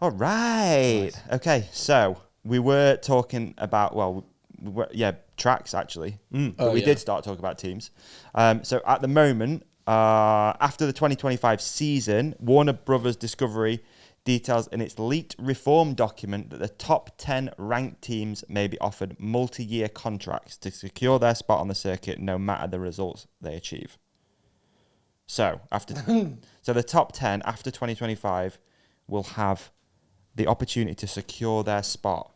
All right. Nice. Okay, so we were talking about, tracks actually. But we did start talking about teams. So at the moment, after the 2025 season, Warner Brothers Discovery details in its leaked reform document that the top 10 ranked teams may be offered multi-year contracts to secure their spot on the circuit no matter the results they achieve. So the top 10 after 2025 will have the opportunity to secure their spot.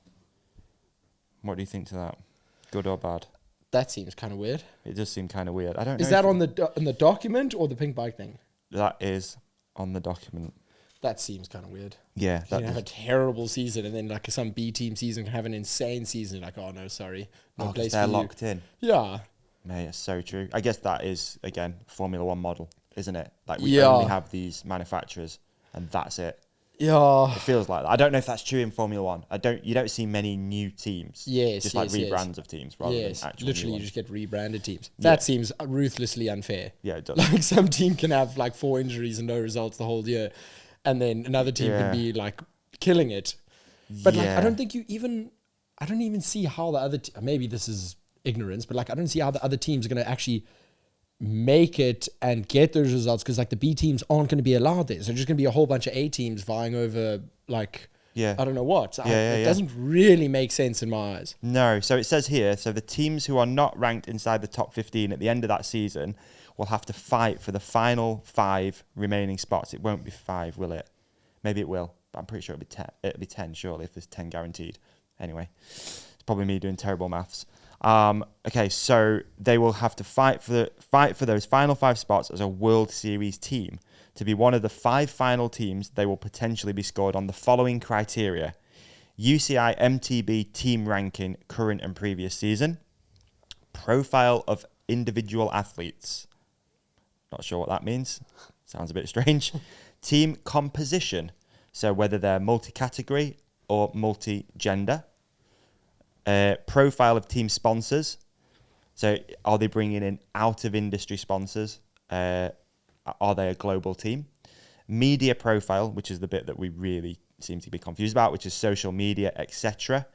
What do you think to that? Good or bad? That seems kind of weird. It does seem kind of weird. I don't know. Is that on the document or the pink bike thing? That is on the document. That seems kind of weird. Yeah. You can have a terrible season and then like some B team season can have an insane season. Like, oh no, sorry. No place they're for you. locked in. Yeah. Mate, it's so true. I guess that is, again, Formula One model, isn't it? Like we only have these manufacturers and that's it. Yeah. It feels like that. I don't know if that's true in Formula One. You don't see many new teams. Yes. Just like rebrands of teams rather than actual literally new you ones. just get rebranded teams. That seems ruthlessly unfair. Yeah, it does. Like some team can have like 4 injuries and no results the whole year. And then another team can be like killing it. But like I don't even see how the other maybe this is ignorance, but like I don't see how the other teams are going to actually make it and get those results because like the B teams aren't going to be allowed there. So there's just going to be a whole bunch of A teams vying over like I don't know what. It doesn't really make sense in my eyes. No. So it says here, so the teams who are not ranked inside the top 15 at the end of that season will have to fight for the final 5 remaining spots. It won't be 5, will it? Maybe it will, but I'm pretty sure it'll be 10. It'll be 10 surely if there's 10 guaranteed. Anyway, it's probably me doing terrible maths. Okay, so they will have to fight for those final 5 spots as a World Series team. To be one of the 5 final teams, they will potentially be scored on the following criteria: UCI MTB team ranking current and previous season, profile of individual athletes. Not sure what that means. Sounds a bit strange. Team composition, so whether they're multi-category or multi-gender. Profile of team sponsors. So are they bringing in out-of-industry sponsors? Are they a global team? Media profile, which is the bit that we really seem to be confused about, which is social media, etc.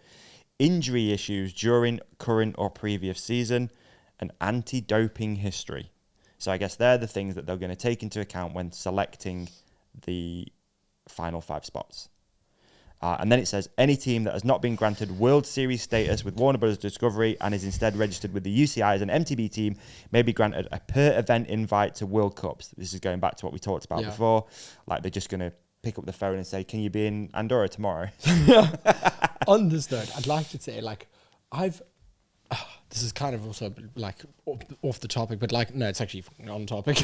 Injury issues during current or previous season, and anti-doping history. So I guess they're the things that they're going to take into account when selecting the final 5 spots. And then it says, any team that has not been granted World Series status with Warner Bros. Discovery and is instead registered with the UCI as an MTB team may be granted a per-event invite to World Cups. This is going back to what we talked about before. Like, they're just going to pick up the phone and say, can you be in Andorra tomorrow? On this note, I'd like to say, like, this is kind of also, like, off the topic, but, like, no, it's actually on topic.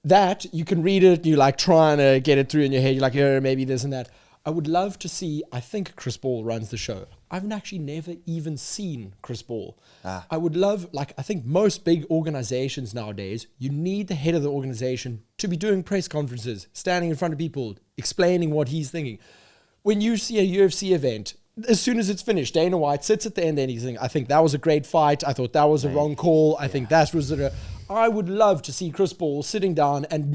That you can read it, you like trying to get it through in your head, you're like, maybe this and that. I would love to see, I think Chris Ball runs the show. I've actually never even seen Chris Ball. I would love, like, I think most big organizations nowadays, you need the head of the organization to be doing press conferences, standing in front of people, explaining what he's thinking. When you see a UFC event, as soon as it's finished, Dana White sits at the end and he's saying, I think that was a great fight. I thought that was a wrong call. I think that was I would love to see Chris Ball sitting down and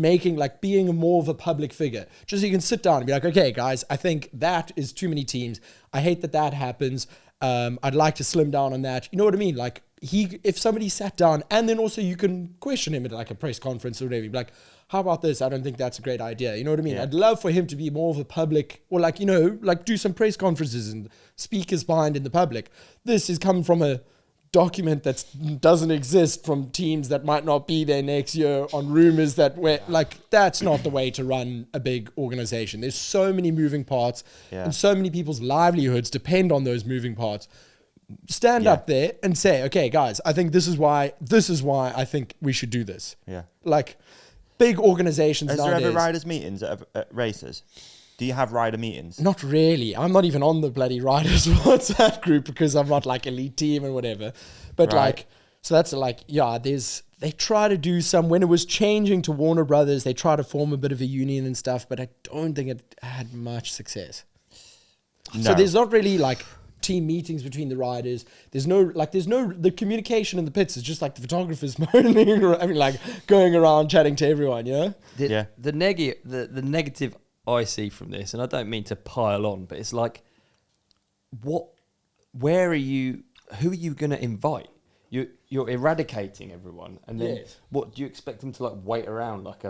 being more of a public figure. Just so you can sit down and be like, okay, guys, I think that is too many teams. I hate that happens. I'd like to slim down on that. You know what I mean? Like, if somebody sat down and then also you can question him at like a press conference or whatever, you'd be like, how about this? I don't think that's a great idea. You know what I mean? Yeah. I'd love for him to be more of a public, or like, you know, like do some press conferences and speakers behind in the public. This is coming from a document that doesn't exist, from teams that might not be there next year, on rumors that like, that's not the way to run a big organization. There's so many moving parts and so many people's livelihoods depend on those moving parts. Stand up there and say, okay, guys, I think this is why I think we should do this. Yeah. Like, big organizations nowadays. Is there ever riders' meetings at races? Do you have rider meetings? Not really. I'm not even on the bloody riders WhatsApp group because I'm not like elite team and whatever. But like, so that's like, they try to do some, when it was changing to Warner Brothers, they try to form a bit of a union and stuff, but I don't think it had much success. No. So there's not really like team meetings between the riders. There's no, the communication in the pits is just like the photographers moaning, I mean, like going around chatting to everyone, you know? The negative I see from this, and I don't mean to pile on, but it's like, where are you? Who are you going to invite? You're eradicating everyone, and then what do you expect them to like wait around like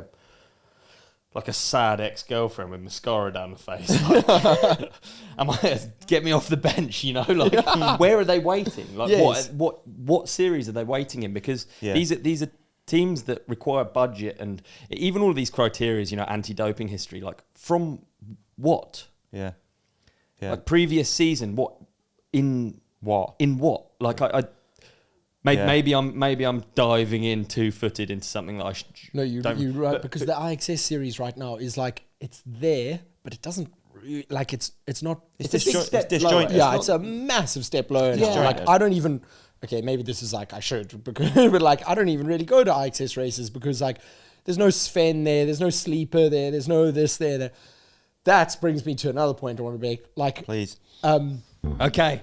a sad ex-girlfriend with mascara down the face? Get me off the bench, you know? Like, where are they waiting? Like, what series are they waiting in? Because these are teams that require budget, and even all of these criteria, you know, anti-doping history. Like, from what? Yeah. Like previous season, what? Like maybe I'm diving in 2-footed into something that I should. No, you're right, because the IXS series right now is like, it's there, but it doesn't like it's not. It's disjointed. Yeah, it's a massive step lower. Yeah. Like I don't even. Okay, maybe this is like I should, but like I don't even really go to IXS races because like there's no Sven there, there's no sleeper there, there's no this there. That brings me to another point I want to make. Like, please. Okay.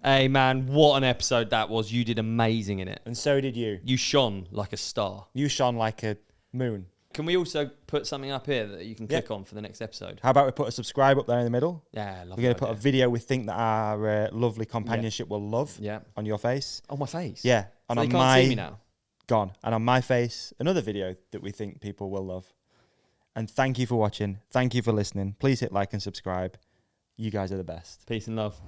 Hey man, what an episode that was. You did amazing in it. And so did you. You shone like a star. You shone like a moon. Can we also put something up here that you can click on for the next episode? How about we put a subscribe up there in the middle? Yeah, I love We're going to put a video we think that our lovely companionship will love on your face. On my face? Yeah. And so you can't see me now? Gone. And on my face, another video that we think people will love. And thank you for watching. Thank you for listening. Please hit like and subscribe. You guys are the best. Peace and love.